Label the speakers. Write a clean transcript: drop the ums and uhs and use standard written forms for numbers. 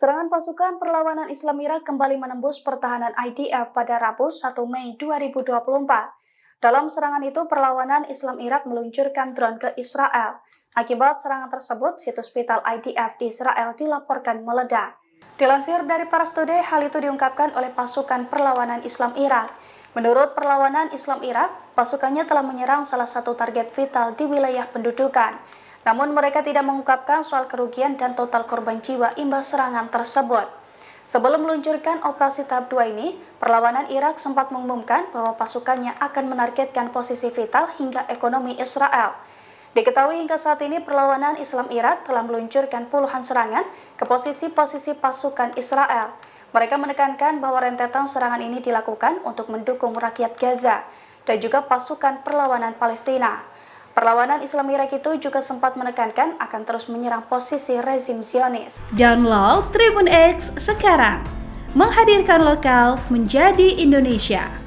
Speaker 1: Serangan pasukan perlawanan Islam Irak kembali menembus pertahanan IDF pada Rabu 1 Mei 2024. Dalam serangan itu, perlawanan Islam Irak meluncurkan drone ke Israel. Akibat serangan tersebut, situs vital IDF di Israel dilaporkan meledak. Dilansir dari Pars Today, hal itu diungkapkan oleh pasukan perlawanan Islam Irak. Menurut perlawanan Islam Irak, pasukannya telah menyerang salah satu target vital di wilayah pendudukan. Namun mereka tidak mengungkapkan soal kerugian dan total korban jiwa imbas serangan tersebut. Sebelum meluncurkan operasi tahap 2 ini, perlawanan Irak sempat mengumumkan bahwa pasukannya akan menargetkan posisi vital hingga ekonomi Israel. Diketahui hingga saat ini perlawanan Islam Irak telah meluncurkan puluhan serangan ke posisi-posisi pasukan Israel. Mereka menekankan bahwa rentetan serangan ini dilakukan untuk mendukung rakyat Gaza dan juga pasukan perlawanan Palestina. Perlawanan Islam Irak itu juga sempat menekankan akan terus menyerang posisi rezim Zionis.
Speaker 2: Download Tribun X sekarang, menghadirkan lokal menjadi Indonesia.